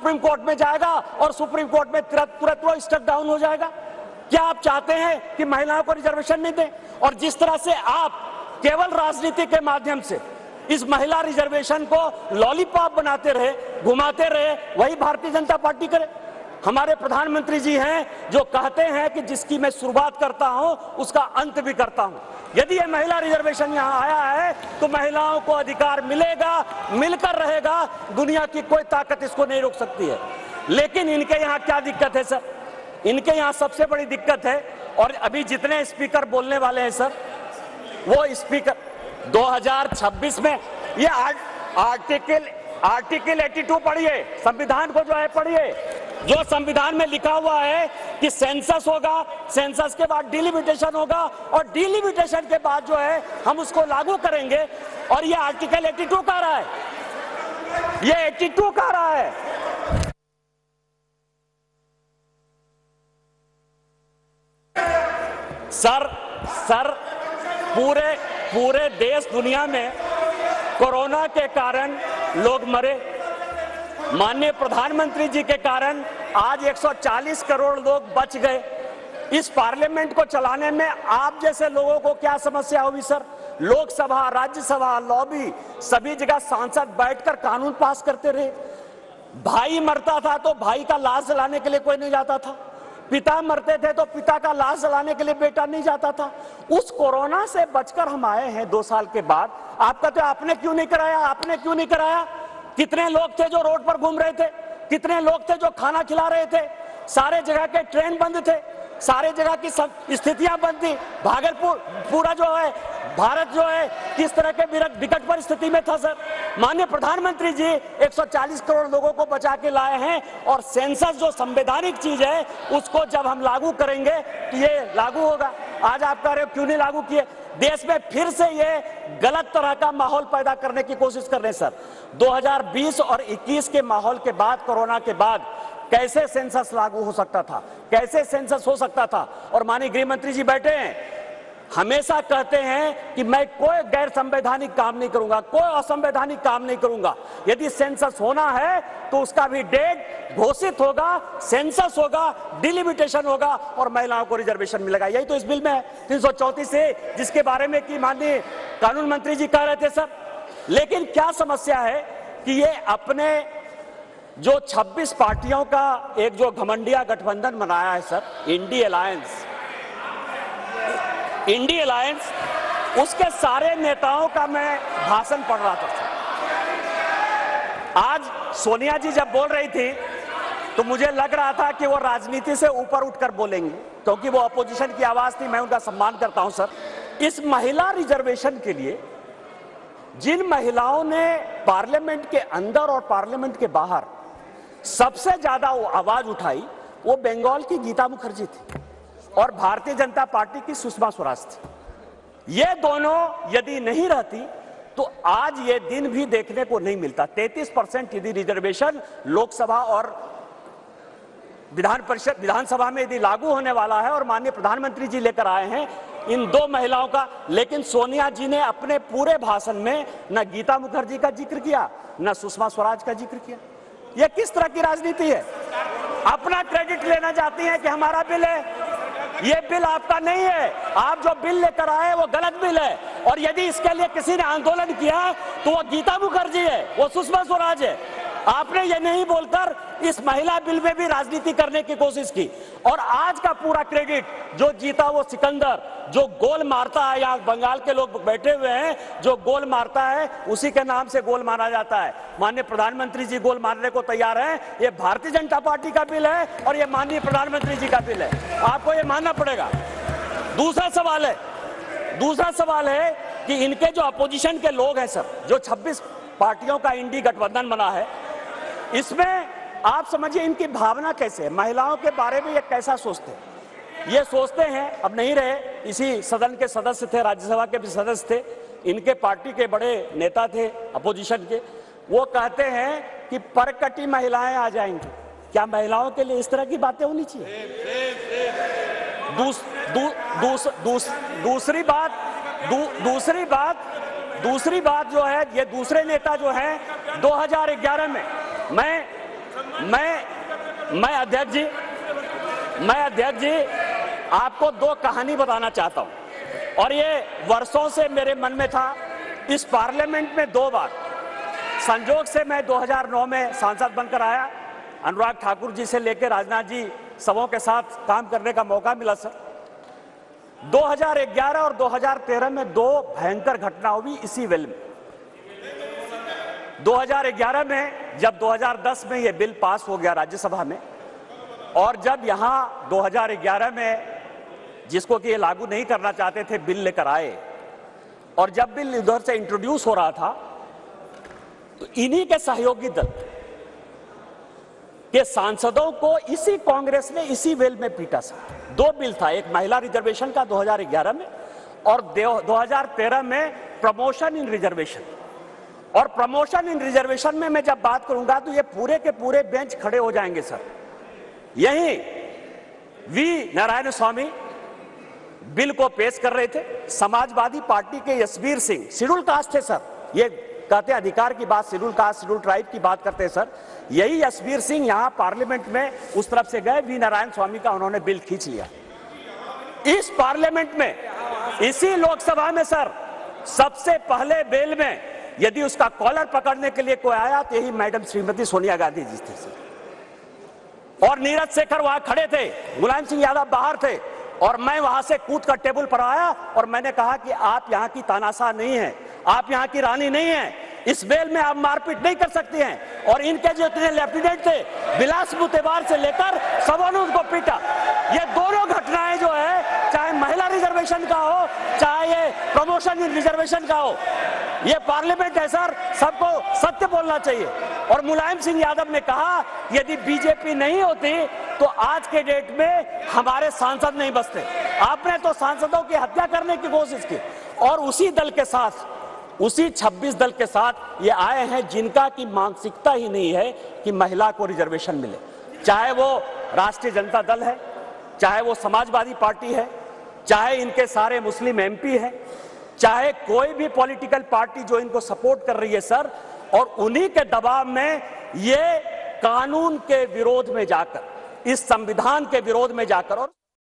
Supreme court में जाएगा और सुप्रीम कोर्ट में तुरंत वो स्टक डाउन हो जाएगा। क्या आप चाहते हैं कि महिलाओं को रिजर्वेशन नहीं दें? और जिस तरह से आप केवल राजनीति के माध्यम से इस महिला रिजर्वेशन को लॉलीपॉप बनाते रहे, घुमाते रहे, वही भारतीय जनता पार्टी करे। हमारे प्रधानमंत्री जी हैं जो कहते हैं कि जिसकी मैं शुरुआत करता हूं उसका अंत भी करता हूं। यदि ये महिला रिजर्वेशन यहां आया है तो महिलाओं को अधिकार मिलेगा, मिलकर रहेगा, दुनिया की कोई ताकत इसको नहीं रोक सकती है। लेकिन इनके यहां क्या दिक्कत है सर? इनके यहां सबसे बड़ी दिक्कत है, और अभी जितने स्पीकर बोलने वाले हैं सर, वो स्पीकर 2026 में ये आर्टिकल 82 पढ़िए, संविधान को जो है पढ़िए, जो संविधान में लिखा हुआ है कि सेंसस होगा, सेंसस के बाद डिलिमिटेशन होगा, और डिलिमिटेशन के बाद जो है हम उसको लागू करेंगे। और ये आर्टिकल 82 कह रहा है, ये 82 कह रहा है। सर पूरे देश दुनिया में कोरोना के कारण लोग मरे, माननीय प्रधानमंत्री जी के कारण आज 140 करोड़ लोग बच गए। इस पार्लियामेंट को चलाने में आप जैसे लोगों को क्या समस्या होगी सर? लोकसभा, राज्यसभा, लॉबी, सभी जगह सांसद बैठकर कानून पास करते रहे। भाई मरता था तो भाई का लाश जलाने के लिए कोई नहीं जाता था, पिता मरते थे तो पिता का लाश जलाने के लिए बेटा नहीं जाता था। उस कोरोना से बचकर हम आए हैं 2 साल के बाद। आपका तो आपने क्यों नहीं कराया? आपने क्यों नहीं कराया? कितने लोग थे जो रोड पर घूम रहे थे? कितने लोग थे जो खाना खिला रहे थे? सारे जगह के ट्रेन बंद थे, सारे जगह की सब स्थितियां बंद थी। भागलपुर पूरा जो है भारत जो है किस तरह के विकट परिस्थिति में था सर? माननीय प्रधानमंत्री जी 140 करोड़ लोगों को बचा के लाए हैं, और सेंसस जो संवैधानिक चीज है उसको जब हम लागू करेंगे तो ये लागू होगा। आज आप कह रहे हो क्यों नहीं लागू किए? देश में फिर से ये गलत तरह का माहौल पैदा करने की कोशिश कर रहे हैं सर। 2020 और 21 के माहौल के बाद, कोरोना के बाद कैसे सेंसस लागू हो सकता था? कैसे सेंसस हो सकता था? और माननीय गृह मंत्री जी बैठे हैं, हमेशा कहते हैं कि मैं कोई गैर संवैधानिक काम नहीं करूंगा, कोई असंवैधानिक काम नहीं करूंगा। यदि सेंसस होना है तो उसका भी डेट घोषित होगा, सेंसस होगा, डिलिमिटेशन होगा और महिलाओं को रिजर्वेशन मिलेगा। यही तो इस बिल में है 334 से, जिसके बारे में कि माननीय कानून मंत्री जी कह रहे थे सर। लेकिन क्या समस्या है कि ये अपने जो 26 पार्टियों का एक जो घमंडिया गठबंधन बनाया है सर, इंडी अलायंस, उसके सारे नेताओं का मैं भाषण पढ़ रहा था। आज सोनिया जी जब बोल रही थी तो मुझे लग रहा था कि वो राजनीति से ऊपर उठकर बोलेंगे, क्योंकि वो अपोजिशन की आवाज थी। मैं उनका सम्मान करता हूं सर। इस महिला रिजर्वेशन के लिए जिन महिलाओं ने पार्लियामेंट के अंदर और पार्लियामेंट के बाहर सबसे ज्यादा आवाज उठाई, वो बंगाल की गीता मुखर्जी थी और भारतीय जनता पार्टी की सुषमा स्वराज थी। ये दोनों यदि नहीं रहती तो आज ये दिन भी देखने को नहीं मिलता। 33% यदि रिजर्वेशन लोकसभा और विधानसभा में यदि लागू होने वाला है और माननीय प्रधानमंत्री जी लेकर आए हैं इन 2 महिलाओं का, लेकिन सोनिया जी ने अपने पूरे भाषण में न गीता मुखर्जी का जिक्र किया, न सुषमा स्वराज का जिक्र किया। यह किस तरह की राजनीति है? अपना क्रेडिट लेना चाहती हैं कि हमारा बिल है। ये बिल आपका नहीं है, आप जो बिल लेकर आए वो गलत बिल है। और यदि इसके लिए किसी ने आंदोलन किया तो वो गीता मुखर्जी है, वो सुषमा स्वराज है। आपने ये नहीं बोलकर इस महिला बिल में भी राजनीति करने की कोशिश की। और आज का पूरा क्रेडिट जो जीता वो सिकंदर, जो गोल मारता है, यहाँ बंगाल के लोग बैठे हुए हैं, जो गोल मारता है उसी के नाम से गोल मारा जाता है। माननीय प्रधानमंत्री जी गोल मारने को तैयार हैं। ये भारतीय जनता पार्टी का बिल है और ये माननीय प्रधानमंत्री जी का बिल है, आपको ये मानना पड़ेगा। दूसरा सवाल है कि इनके जो अपोजिशन के लोग हैं सर, जो 26 पार्टियों का इंडी गठबंधन बना है, इसमें आप समझिए इनकी भावना कैसे है? महिलाओं के बारे में ये कैसा सोचते हैं? ये सोचते हैं, अब नहीं रहे, इसी सदन के सदस्य थे, राज्यसभा के भी सदस्य थे, इनके पार्टी के बड़े नेता थे अपोजिशन के, वो कहते हैं कि परकटी महिलाएं आ जाएंगी। क्या महिलाओं के लिए इस तरह की बातें होनी चाहिए? दूसरी बात जो है, ये दूसरे नेता जो है 2011 में, मैं अध्यक्ष जी आपको दो कहानी बताना चाहता हूं और ये वर्षों से मेरे मन में था। इस पार्लियामेंट में 2 बार संजोग से मैं 2009 में सांसद बनकर आया। अनुराग ठाकुर जी से लेकर राजनाथ जी सबों के साथ काम करने का मौका मिला सर। 2011 और 2013 में 2 भयंकर घटना हुई इसी वेल में। 2011 में जब 2010 में ये बिल पास हो गया राज्यसभा में, और जब यहां 2011 में जिसको कि ये लागू नहीं करना चाहते थे बिल लेकर आए, और जब बिल इधर से इंट्रोड्यूस हो रहा था तो इन्हीं के सहयोगी दल के सांसदों को इसी कांग्रेस ने इसी वेल में पीटा सर। 2 बिल था, एक महिला रिजर्वेशन का 2011 में और 2013 में प्रमोशन इन रिजर्वेशन। और प्रमोशन इन रिजर्वेशन में मैं जब बात करूंगा तो ये पूरे के पूरे बेंच खड़े हो जाएंगे सर। यही वी नारायण स्वामी बिल को पेश कर रहे थे। समाजवादी पार्टी के यशवीर सिंह शेड्यूल कास्ट थे सर, ये कहते अधिकार की बात, शेड्यूल कास्ट शेड्यूल ट्राइब की बात करते हैं सर। यही यशवीर सिंह यहां पार्लियामेंट में उस तरफ से गए, वी नारायण स्वामी का उन्होंने बिल खींच लिया। इस पार्लियामेंट में इसी लोकसभा में सर सबसे पहले बिल में यदि उसका कॉलर पकड़ने के लिए कोई आया तो यही मैडम श्रीमती सोनिया गांधी जी थे सर। और नीरज शेखर वहां खड़े थे, मुलायम सिंह यादव बाहर थे, और मैं वहां से कूद कर टेबल पर आया और मैंने कहा कि आप यहां की तानाशाह नहीं है, आप यहां की रानी नहीं है, इस बेल में आप मारपीट नहीं कर सकती हैं। और इनके जो इतने लेफ्टिनेंट थे बिलास बुतेवार से लेकर सबों ने उनको पीटा। ये दोनों घटनाएं जो है, चाहे महिला रिजर्वेशन का हो चाहे ये प्रमोशन इन रिजर्वेशन का हो, ये पार्लियामेंट है सर, सबको सत्य बोलना चाहिए। और मुलायम सिंह यादव ने कहा यदि बीजेपी नहीं होती तो आज के डेट में हमारे सांसद नहीं बचते। आपने तो सांसदों की हत्या करने की कोशिश की, और उसी दल के साथ, उसी 26 दल के साथ ये आए हैं जिनका की मानसिकता ही नहीं है कि महिला को रिजर्वेशन मिले। चाहे वो राष्ट्रीय जनता दल है, चाहे वो समाजवादी पार्टी है, चाहे इनके सारे मुस्लिम एमपी हैं, चाहे कोई भी पॉलिटिकल पार्टी जो इनको सपोर्ट कर रही है सर, और उन्हीं के दबाव में ये कानून के विरोध में जाकर, इस संविधान के विरोध में जाकर, और